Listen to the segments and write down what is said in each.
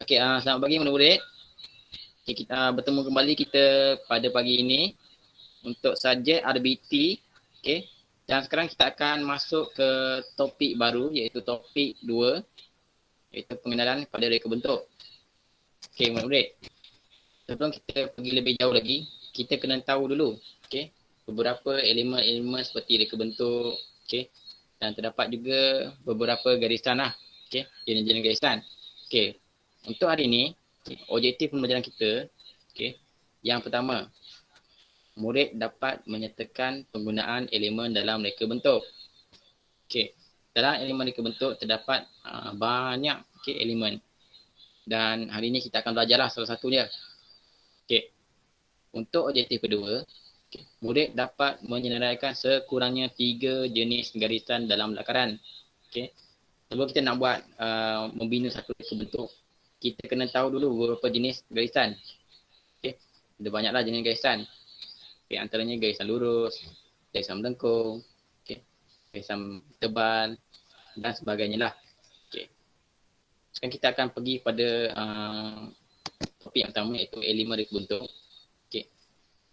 Okey, selamat pagi murid-murid. Okay, kita bertemu kembali kita pada pagi ini untuk subjek RBT. Okey. Dan sekarang kita akan masuk ke topik baru iaitu topik 2 iaitu pengenalan pada reka bentuk. Okey, murid-murid. Sebelum kita pergi lebih jauh lagi, kita kena tahu dulu, okey, beberapa elemen-elemen seperti reka bentuk, okey. Dan terdapat juga beberapa garisan lah, okey, jenis-jenis garisan. Okey. Untuk hari ini, objektif pembelajaran kita, okay, yang pertama, murid dapat menyertakan penggunaan elemen dalam reka bentuk. Okay. Dalam elemen reka bentuk terdapat banyak elemen. Dan hari ini kita akan belajarlah salah satunya. Okay. Untuk objektif kedua, murid dapat menyenaraikan sekurangnya 3 jenis garisan dalam lakaran. Okay. Sebelum kita nak buat membina satu reka bentuk, kita kena tahu dulu beberapa jenis garisan. Okay. Ada banyaklah jenis garisan. Okay. Antaranya garisan lurus, garisan melengkung, okay, garisan tebal dan sebagainya lah. Okay. Sekarang kita akan pergi pada topik yang pertama iaitu elemen reka bentuk. Okay.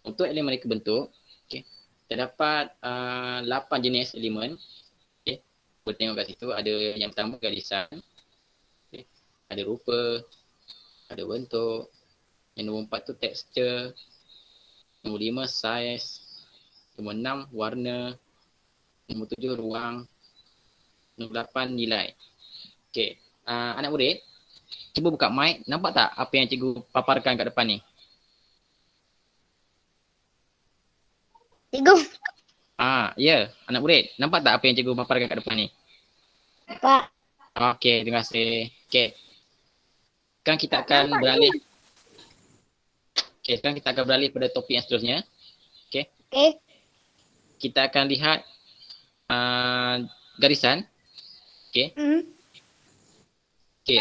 Untuk elemen reka bentuk, okay, terdapat 8 jenis elemen. Okay. Boleh tengok kat situ ada yang pertama garisan. Ada rupa, ada bentuk, yang nombor 4 tu tekstur, nombor 5 saiz, nombor 6 warna, nombor 7 ruang, nombor 8 nilai. Okey, anak murid, cuba buka mic, nampak tak apa yang cikgu paparkan kat depan ni? Cikgu. Ya, anak murid, nampak tak apa yang cikgu paparkan kat depan ni? Nampak. Okey, terima kasih. Okey. Sekarang kita akan beralih. Okey, sekarang kita akan beralih pada topik yang seterusnya. Okey. Okey. Kita akan lihat garisan. Okey. Okey,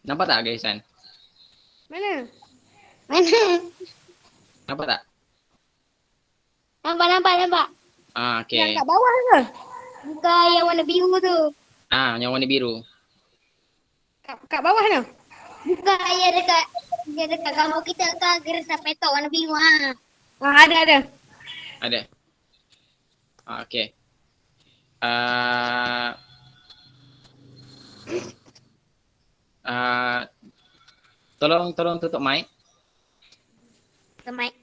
nampak tak garisan? Mana? Nampak tak? Nampak. Okey. Yang kat bawah ke? Bukan yang warna biru tu. Yang warna biru. Kat bawah tu? Bukan yang dekat gambar kita kan garisan petok warna biru ada. Ada. Okey. Tolong tutup mic. Mic.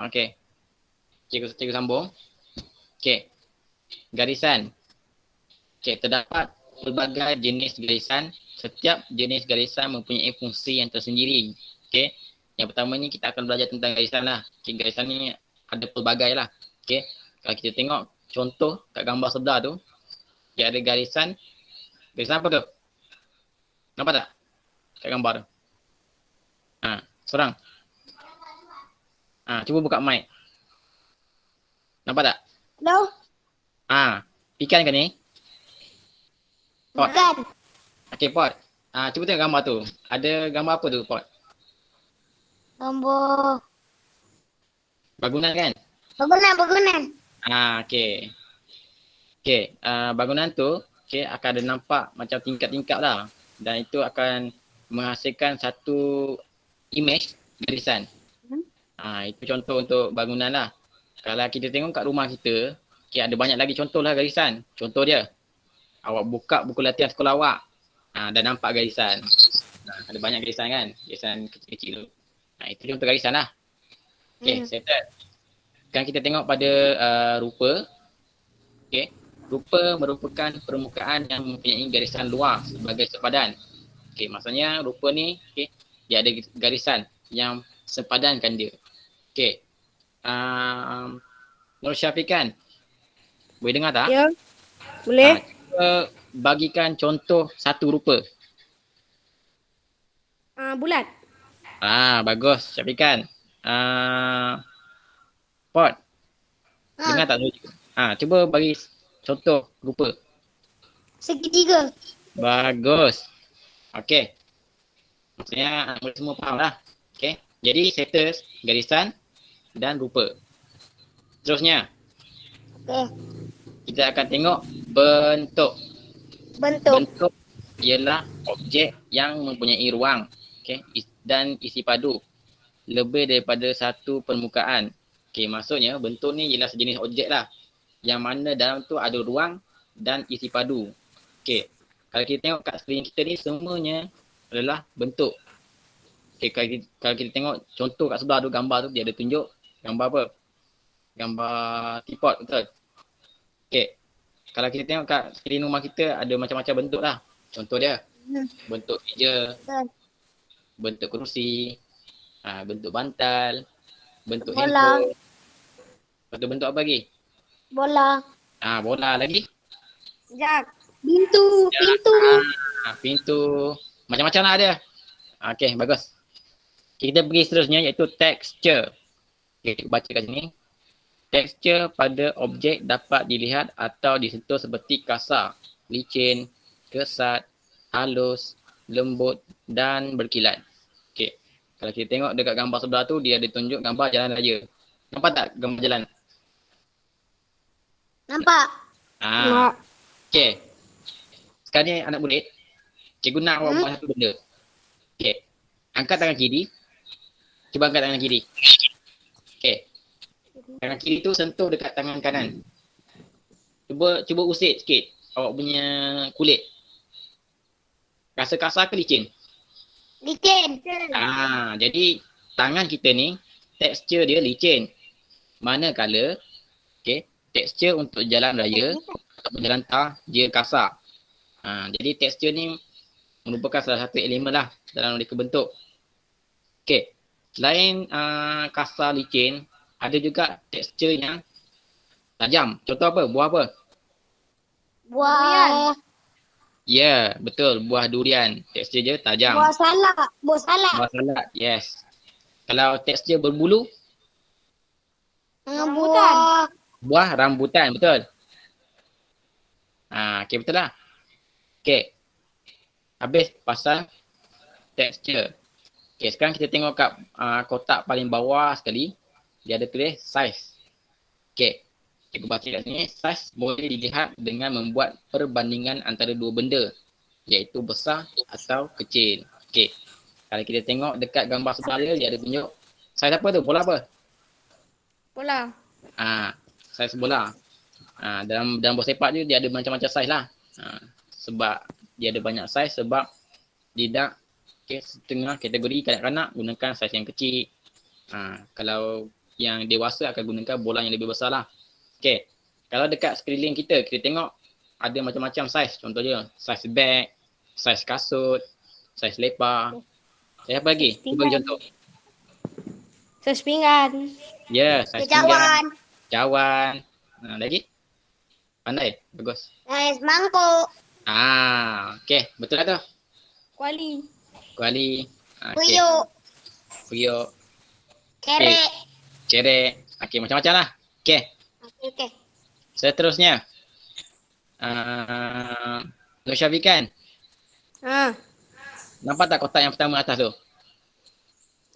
Okey. Cikgu sambung. Okey. Garisan. Okey, terdapat pelbagai jenis garisan. Setiap jenis garisan mempunyai fungsi yang tersendiri. Okey. Yang pertama ni kita akan belajar tentang garisan lah. Okay, garisan ni ada pelbagai lah. Okay. Kalau kita tengok contoh kat gambar sebelah tu, okay, ada garisan. Garisan apa tu? Nampak tak? Kat gambar tu. Seorang. Cuba buka mic. Nampak tak? Hello? Ikan ke ni? Pot. Bukan. Okay, Pot. Cuba tengok gambar tu. Ada gambar apa tu, Pot? Gambar. Bangunan kan? Bangunan. Okay. Okay, bangunan tu akan ada nampak macam tingkap-tingkap lah. Dan itu akan menghasilkan satu image garisan. Itu contoh untuk bangunan lah. Kalau kita tengok kat rumah kita, ada banyak lagi contoh lah garisan. Contoh dia, awak buka buku latihan sekolah awak, dah nampak garisan. Ada banyak garisan kan, garisan kecil-kecil tu. Itu contoh garisan lah. Okay, settle. Sekarang kita tengok pada rupa. Okay. Rupa merupakan permukaan yang mempunyai garisan luar sebagai sepadan. Okay, maksudnya rupa ni dia ada garisan yang sepadankan dia. Okay. Nur Syafiqan, boleh dengar tak? Ya, boleh. Cuba bagikan contoh satu rupa. Bulat. Bagus Syafiqan. Pot, dengar tak? Cuba bagi contoh rupa. Segitiga. Bagus. Okey. Maksudnya semua faham lah. Okey. Jadi settle garisan dan rupa. Seterusnya. Okey. Kita akan tengok bentuk. Bentuk. ialah objek yang mempunyai ruang, dan isi padu lebih daripada satu permukaan. Maksudnya bentuk ni ialah sejenis objek lah, yang mana dalam tu ada ruang dan isi padu. Kalau kita tengok kat skrin kita ni semuanya adalah bentuk. Kalau kita tengok contoh kat sebelah tu, gambar tu dia ada tunjuk gambar apa? Gambar teapot, betul? Kalau kita tengok kat skrin rumah kita ada macam-macam bentuk lah. Contoh dia, bentuk meja, bentuk kerusi, bentuk bantal, bentuk bola. handphone. Bentuk apa lagi? Bola. Bola lagi? Jak. Pintu. Pintu. Macam-macam lah ada. Okey, bagus. Kita pergi seterusnya iaitu texture. Kita baca kat sini. Tekstur pada objek dapat dilihat atau disentuh seperti kasar, licin, kesat, halus, lembut dan berkilat. Kalau kita tengok dekat gambar sebelah tu, dia ada tunjuk gambar jalan raya. Nampak tak gambar jalan? Nampak. Sekarang ni anak murid, cikgu nak awak buat satu benda. Angkat tangan kiri. Cuba angkat tangan kiri. Tangan kiri tu sentuh dekat tangan kanan. Cuba usik sikit awak punya kulit. Rasa kasar ke licin? Licin. Jadi tangan kita ni tekstur dia licin. Manakala tekstur untuk jalan raya atau jalan tar dia kasar. Jadi tekstur ni merupakan salah satu elemen lah dalam reka bentuk. Selain kasar licin, ada juga tekstur yang tajam. Contoh apa? Buah apa? Buah. Ya, betul. Buah durian. Tekstur dia tajam. Buah salak. Buah salak, yes. Kalau tekstur berbulu? Rambutan. Buah rambutan, betul. Betul lah. Habis pasal tekstur. Sekarang kita tengok kat kotak paling bawah sekali. Dia ada tulis size. Cikgu baca kat sini. Size boleh dilihat dengan membuat perbandingan antara dua benda, iaitu besar atau kecil. Kalau kita tengok dekat gambar sebelah dia ada tunjuk size apa tu? Bola apa? Bola. Size bola. Dalam bola sepak tu dia ada macam-macam size lah. Sebab dia ada banyak size sebab tidak setengah kategori kanak-kanak gunakan saiz yang kecil. Kalau yang dewasa akan gunakan bola yang lebih besar lah. Kalau dekat sekeliling kita tengok ada macam-macam saiz. Contoh dia, saiz beg, saiz kasut, saiz lepa. Saiz apa lagi? Cuba bagi contoh. Saiz pinggan. Ya, saiz pinggan. Cawan. Lagi? Pandai? Bagus. Saiz mangkuk. Betul lah tu. Kuali. Puyuk. Cerek. Macam-macam lah. Okey. Seterusnya. Nur Syafikan. Nampak tak kotak yang pertama atas tu?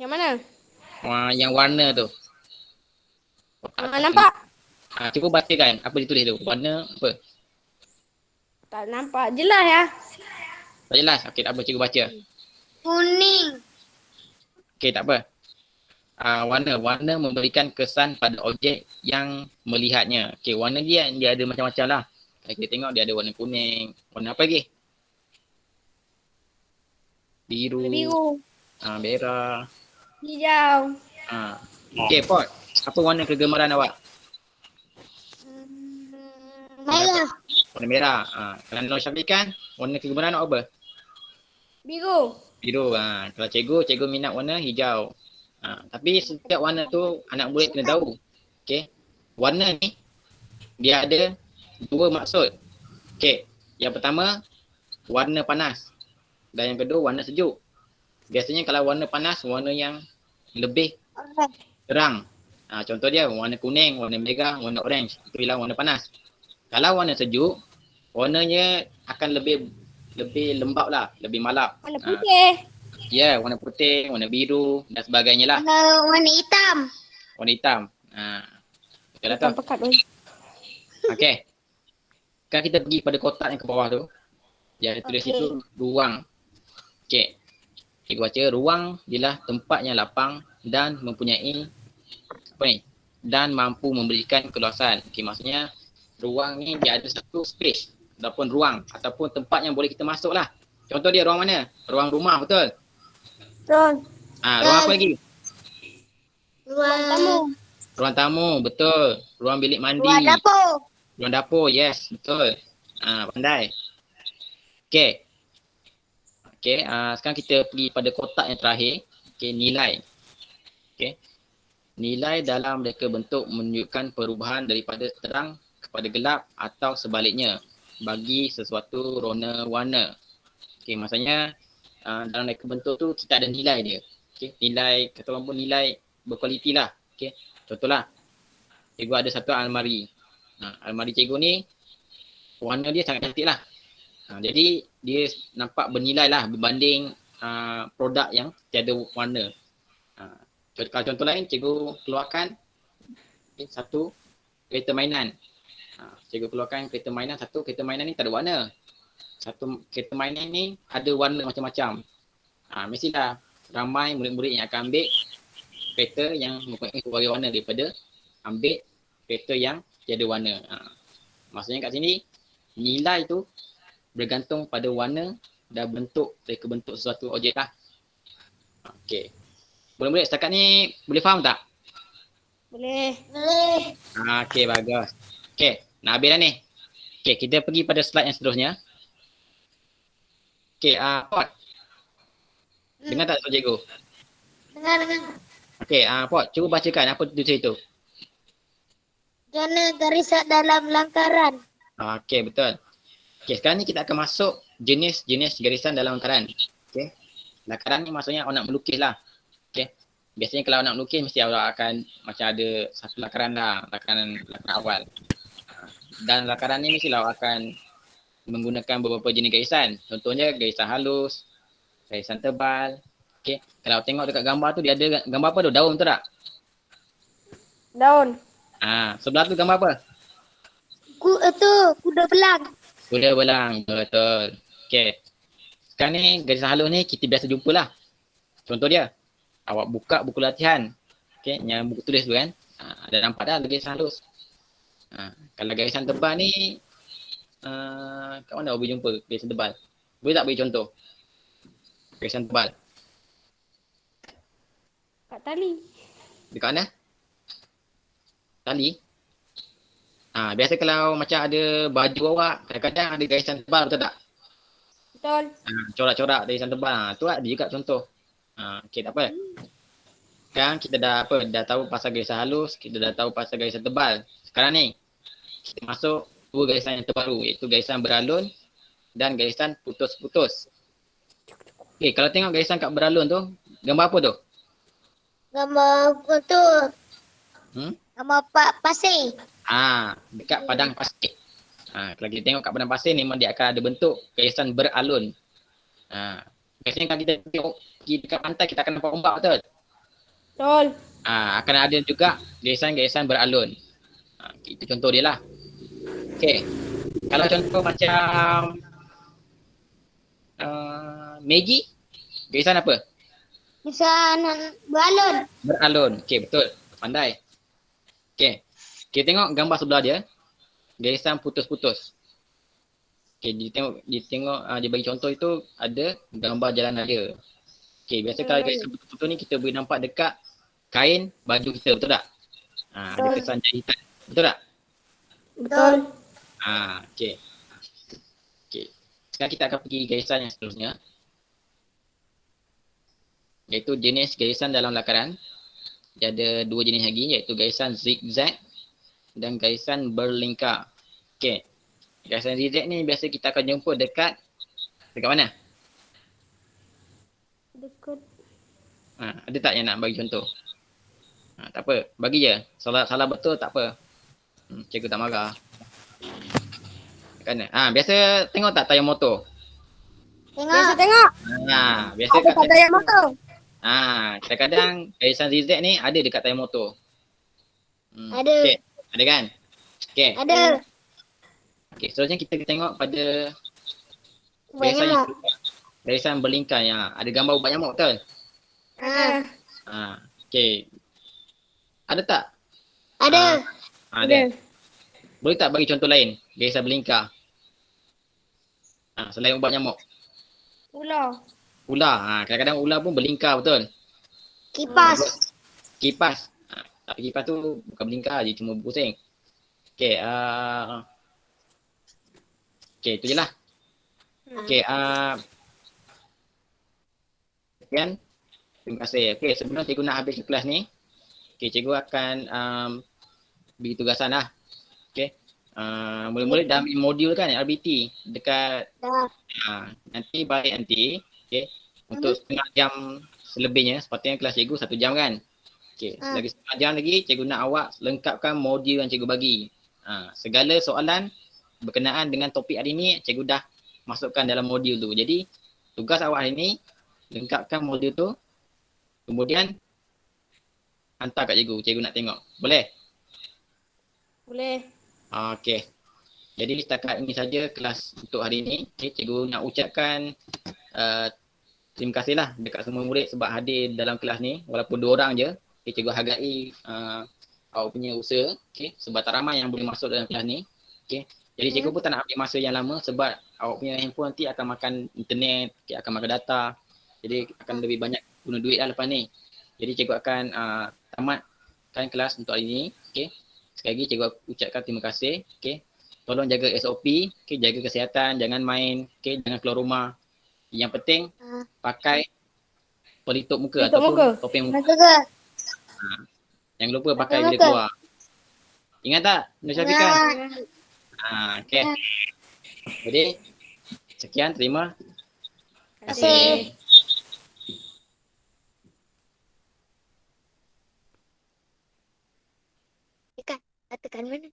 Yang mana? Yang warna tu. Nampak? Cuba bacakan apa ditulis tu. Warna apa? Tak nampak jelas ya. Tak jelas? Tak apa, cikgu baca. Kuning. Tak apa. Warna memberikan kesan pada objek yang melihatnya. Warna dia ada macam-macam lah. Kita tengok dia ada warna kuning. Warna apa lagi? Biru. Merah. Hijau. Pot. Apa warna kegemaran awak? Merah. Warna merah. Kalau Nur Syafikan, warna kegemaran awak apa? Biru. Kalau cikgu minat warna hijau. Tapi setiap warna tu anak murid kena tahu. Warna ni dia ada dua maksud. Yang pertama warna panas dan yang kedua warna sejuk. Biasanya kalau warna panas, warna yang lebih terang. Contoh dia warna kuning, warna merah, warna orange. Itu ialah warna panas. Kalau warna sejuk, warnanya akan lebih lembap lah, lebih malap. Warna putih. Warna putih, warna biru dan sebagainya lah. Warna hitam. Warna hitam. Betul lah tu. Sekarang kita pergi pada kotak yang ke bawah tu. Dia ada tulis situ ruang. Okey. Cikgu baca ruang ialah tempat yang lapang dan mempunyai apa ni? Dan mampu memberikan keluasan. Okey, maksudnya ruang ni dia ada satu space ataupun ruang ataupun tempat yang boleh kita masuk lah. Contoh dia ruang mana? Ruang rumah, betul? Betul. Ruang apa lagi? Ruang tamu. Ruang tamu, betul. Ruang bilik mandi. Ruang dapur. Ruang dapur, yes, betul. Pandai. Okey. Okey, sekarang kita pergi pada kotak yang terakhir. Okey, nilai. Okey. Nilai dalam reka bentuk menunjukkan perubahan daripada terang kepada gelap atau sebaliknya bagi sesuatu rona warna. Okey, maksudnya dalam reka bentuk tu kita ada nilai dia. Okey, nilai kata orang pun nilai berkualiti lah. Okey, contohlah cikgu ada satu almari. Almari cikgu ni warna dia sangat cantik lah. Jadi dia nampak bernilai lah berbanding produk yang tiada warna. Kalau contoh lain, cikgu keluarkan satu kereta mainan. Cikgu keluarkan kereta mainan, satu kereta mainan ni tak ada warna. Satu kereta mainan ni ada warna macam-macam. Mestilah ramai murid-murid yang akan ambil kereta yang mempunyai berbagai warna daripada ambil kereta yang tiada warna. Maksudnya kat sini, nilai tu bergantung pada warna dan bentuk reka bentuk sesuatu objek lah. Okey. Murid-murid setakat ni boleh faham tak? Boleh. Boleh. Okey, bagus. Okey, nak habis dah ni. Okey, kita pergi pada slide yang seterusnya. Okey, Pot. Dengar tak soal cikgu? Dengar. Okey, Pot, cuba bacakan apa tulis itu. Zona garisan dalam langkaran. Okey, betul. Okey, sekarang ni kita akan masuk jenis-jenis garisan dalam lakaran. Okey. Lakaran ni maksudnya awak nak melukis lah. Okey. Biasanya kalau awak nak melukis mesti awak akan macam ada satu lakaran lah, lakaran awal. Dan lakaran ni mestilah awak akan menggunakan beberapa jenis garisan. Contohnya garisan halus, garisan tebal. Okey. Kalau tengok dekat gambar tu dia ada gambar apa tu? Daun, betul tak? Daun. Sebelah tu gambar apa? Kuda belang. Kuda belang, betul. Okey. Sekarang ni garisan halus ni kita biasa jumpa lah. Contoh dia, awak buka buku latihan. Okey, yang buku tulis tu kan. Ada nampak dah garisan halus. Kalau garisan tebal ni, kat mana awak boleh jumpa garisan tebal? Boleh tak bagi contoh? Garisan tebal. Kat tali. Dekat mana? Tali. Biasa kalau macam ada baju awak, kadang-kadang ada garisan tebal, betul tak? Betul. Corak-corak garisan tebal. Tu ada juga contoh. Okey, tak apa. Sekarang kita dah tahu pasal garisan halus, kita dah tahu pasal garisan tebal. Sekarang ni kita masuk dua garisan yang terbaru, iaitu garisan beralun dan garisan putus-putus. Okey, kalau tengok garisan kat beralun tu, gambar apa tu? Gambar tu. Gambar pasir. Dekat padang pasir. Kalau kita tengok kat padang pasir ni memang dia akan ada bentuk garisan beralun. Biasanya kalau kita tengok pergi dekat pantai kita akan nampak ombak, betul? Betul. Akan ada juga garisan-garisan beralun. Itu contoh dia lah. Okey. Kalau contoh macam Maggie, garisan apa? Garisan beralun. Beralun. Okey, betul. Pandai. Okey. Kita tengok gambar sebelah dia. Garisan putus-putus. Okey, dia bagi contoh itu ada gambar jalan raya. Okey, biasa kalau garisan putus-putus ni kita boleh nampak dekat kain baju kita, betul tak? Ada kesan jahitan. Betul tak? Betul. Okey. Okey. Sekarang kita akan pergi garisan yang seterusnya. Iaitu jenis garisan dalam lakaran. Dia ada dua jenis lagi, iaitu garisan zigzag dan garisan berlingkar. Okey. Garisan zigzag ni biasa kita akan jumpa dekat mana? Dekat. Ada tak yang nak bagi contoh? Tak apa, bagi je. Salah betul tak apa. Cikgu tak marah. Kan? Biasa tengok tak tayar motor? Biasa tengok. Biasa ada kat tayar motor. Kadang-kadang garisan zigzag ni ada dekat tayar motor. Ada. Okay. Ada kan? Okay. Ada. Okay, seterusnya kita tengok pada Banyak nyamuk. Garisan berlingkar yang ada gambar ubat nyamuk betul? Ada. Okey. Ada tak? Ada. Ada. Boleh tak bagi contoh lain? Garisan berlingkar. Selain ubat nyamuk. Ular. Ular. Kadang-kadang ular pun berlingkar betul? Kipas. Kipas. Tapi kipas tu bukan berlingkar je, cuma berpusing. Okey. Okey, tu je lah. Okey. Sekian. Terima kasih. Okey, sebelum cikgu nak habis kelas ni, cikgu akan bagi tugasan lah. Okey. Mula-mula dalam modul kan RBT dekat nanti balik nanti, okey. Untuk setengah jam selebihnya, sepatutnya kelas cikgu 1 jam kan. Okey, lagi setengah jam lagi cikgu nak awak lengkapkan modul yang cikgu bagi. Segala soalan berkenaan dengan topik hari ni cikgu dah masukkan dalam modul tu. Jadi tugas awak hari ni lengkapkan modul tu. Kemudian hantar kat cikgu. Cikgu nak tengok. Boleh? Boleh. Okey. Jadi setakat ini saja kelas untuk hari ini. Okay, cikgu nak ucapkan terima kasihlah dekat semua murid sebab hadir dalam kelas ni. Walaupun 2 orang je. Okay, cikgu hargai awak punya usaha. Okay, sebab tak ramai yang boleh masuk dalam kelas ni. Okay. Jadi cikgu pun tak nak ambil masa yang lama sebab awak punya handphone nanti akan makan internet, okay, akan makan data. Jadi akan lebih banyak guna duit lah lepas ni. Jadi cikgu akan tamatkan kelas untuk hari ini. Okay. Sekali lagi cikgu ucapkan terima kasih. Okay. Tolong jaga SOP, okay, jaga kesihatan, jangan main, okay, jangan keluar rumah. Yang penting pakai pelitup muka ataupun topeng muka. Jangan lupa pakai bila keluar. Ingat tak? Nur Syafiqah? Okay. Jadi sekian, terima kasih. Tekan mana?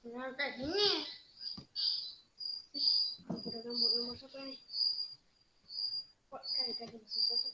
Nah, kayak gini. Aku udah nomor siapa nih? Kok kali susah tuh.